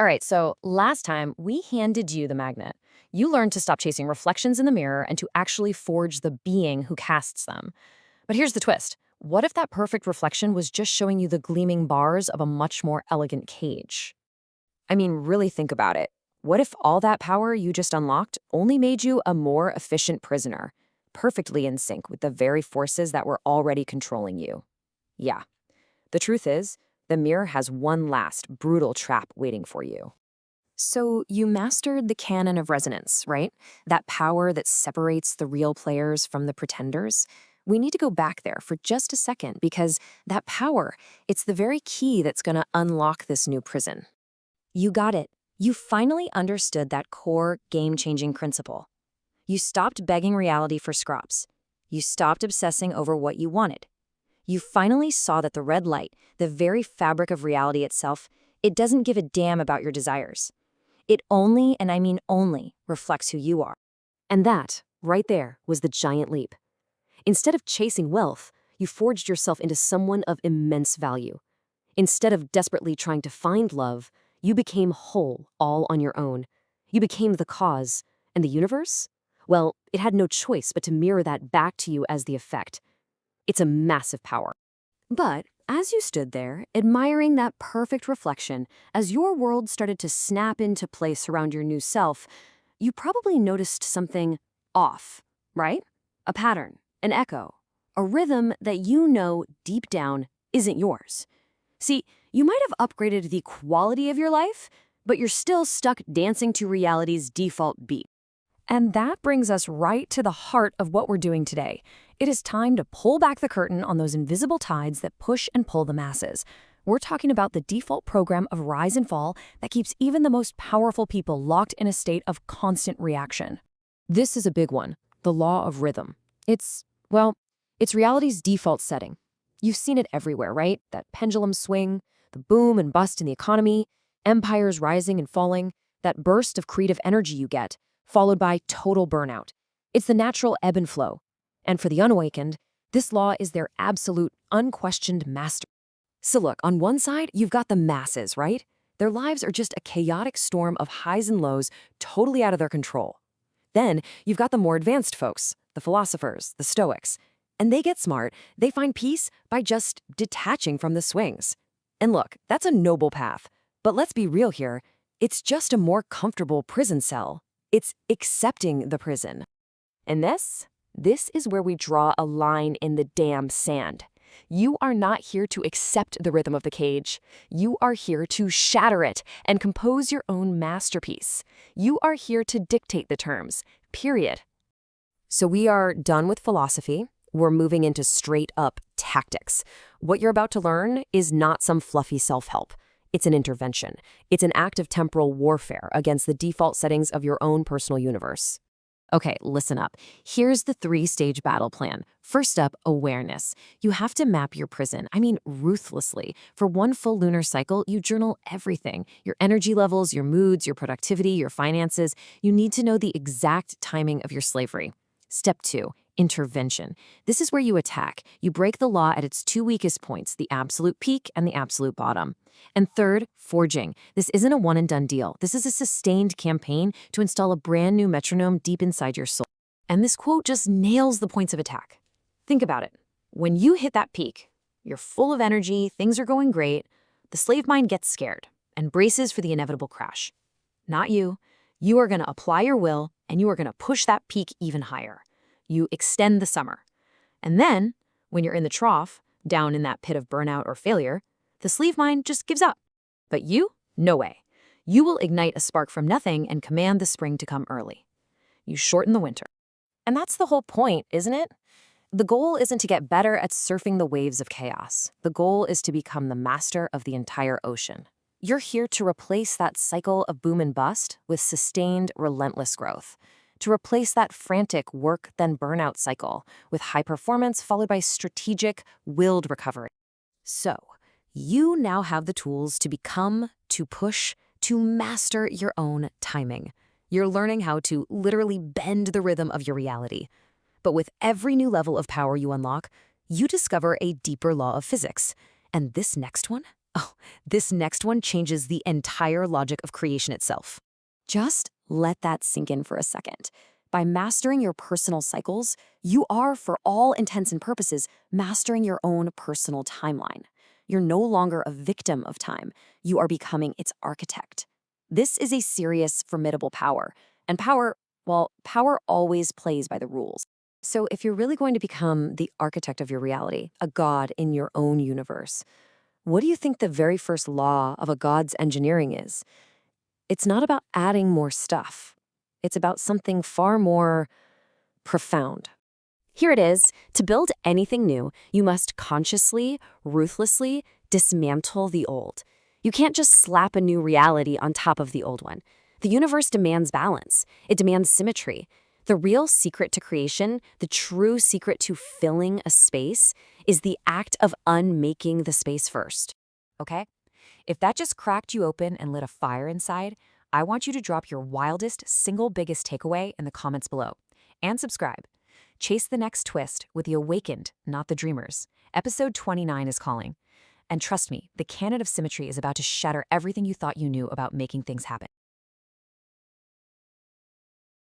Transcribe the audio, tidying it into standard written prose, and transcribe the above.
All right, so last time we handed you the magnet. You learned to stop chasing reflections in the mirror and to actually forge the being who casts them. But here's the twist. What if that perfect reflection was just showing you the gleaming bars of a much more elegant cage? I mean, really think about it. What if all that power you just unlocked only made you a more efficient prisoner, perfectly in sync with the very forces that were already controlling you? Yeah, the truth is, the mirror has one last brutal trap waiting for you. So you mastered the canon of resonance, right? That power that separates the real players from the pretenders. We need to go back there for just a second because that power, it's the very key that's going to unlock this new prison. You got it. You finally understood that core game-changing principle. You stopped begging reality for scraps. You stopped obsessing over what you wanted. You finally saw that the red light, the very fabric of reality itself, it doesn't give a damn about your desires. It only, and I mean only, reflects who you are. And that, right there, was the giant leap. Instead of chasing wealth, you forged yourself into someone of immense value. Instead of desperately trying to find love, you became whole, all on your own. You became the cause. And the universe? Well, it had no choice but to mirror that back to you as the effect. It's a massive power. But as you stood there, admiring that perfect reflection, as your world started to snap into place around your new self, you probably noticed something off, right? A pattern, an echo, a rhythm that you know deep down isn't yours. See, you might have upgraded the quality of your life, but you're still stuck dancing to reality's default beat. And that brings us right to the heart of what we're doing today. It is time to pull back the curtain on those invisible tides that push and pull the masses. We're talking about the default program of rise and fall that keeps even the most powerful people locked in a state of constant reaction. This is a big one, the law of rhythm. It's reality's default setting. You've seen it everywhere, right? That pendulum swing, the boom and bust in the economy, empires rising and falling, that burst of creative energy you get, followed by total burnout. It's the natural ebb and flow. And for the unawakened, this law is their absolute, unquestioned master. So look, on one side, you've got the masses, right? Their lives are just a chaotic storm of highs and lows, totally out of their control. Then you've got the more advanced folks, the philosophers, the stoics. And they get smart, they find peace by just detaching from the swings. And look, that's a noble path. But let's be real here, it's just a more comfortable prison cell. It's accepting the prison. And this is where we draw a line in the damn sand. You are not here to accept the rhythm of the cage. You are here to shatter it and compose your own masterpiece. You are here to dictate the terms, period. So we are done with philosophy. We're moving into straight-up tactics. What you're about to learn is not some fluffy self-help. It's an intervention. It's an act of temporal warfare against the default settings of your own personal universe. Okay, listen up. Here's the 3-stage battle plan. First up, awareness. You have to map your prison, ruthlessly. For one full lunar cycle, you journal everything. Your energy levels, your moods, your productivity, your finances. You need to know the exact timing of your slavery. Step 2, intervention. This is where you attack. You break the law at its 2 weakest points, the absolute peak and the absolute bottom. And third, forging. This isn't a one-and-done deal. This is a sustained campaign to install a brand new metronome deep inside your soul. And this quote just nails the points of attack. Think about it. When you hit that peak, you're full of energy, things are going great, the slave mind gets scared and braces for the inevitable crash. Not you. You are going to apply your will, and you are going to push that peak even higher. You extend the summer. And then, when you're in the trough, down in that pit of burnout or failure, the slave mind just gives up. But you? No way. You will ignite a spark from nothing and command the spring to come early. You shorten the winter. And that's the whole point, isn't it? The goal isn't to get better at surfing the waves of chaos. The goal is to become the master of the entire ocean. You're here to replace that cycle of boom and bust with sustained, relentless growth. To replace that frantic work then burnout cycle with high performance followed by strategic, willed recovery. So, you now have the tools to become, to push, to master your own timing. You're learning how to literally bend the rhythm of your reality. But with every new level of power you unlock, you discover a deeper law of physics. And this next one, Oh, this next one changes the entire logic of creation itself. Just let that sink in for a second. By mastering your personal cycles, you are, for all intents and purposes, mastering your own personal timeline. You're no longer a victim of time. You are becoming its architect. This is a serious, formidable power. And power, well, power always plays by the rules. So if you're really going to become the architect of your reality, a god in your own universe, what do you think the very first law of a god's engineering is? It's not about adding more stuff. It's about something far more profound. Here it is. To build anything new, you must consciously, ruthlessly dismantle the old. You can't just slap a new reality on top of the old one. The universe demands balance. It demands symmetry. The real secret to creation, the true secret to filling a space, is the act of unmaking the space first. Okay? If that just cracked you open and lit a fire inside, I want you to drop your wildest, single biggest takeaway in the comments below. And subscribe. Chase the next twist with the awakened, not the dreamers. Episode 29 is calling. And trust me, the canon of symmetry is about to shatter everything you thought you knew about making things happen.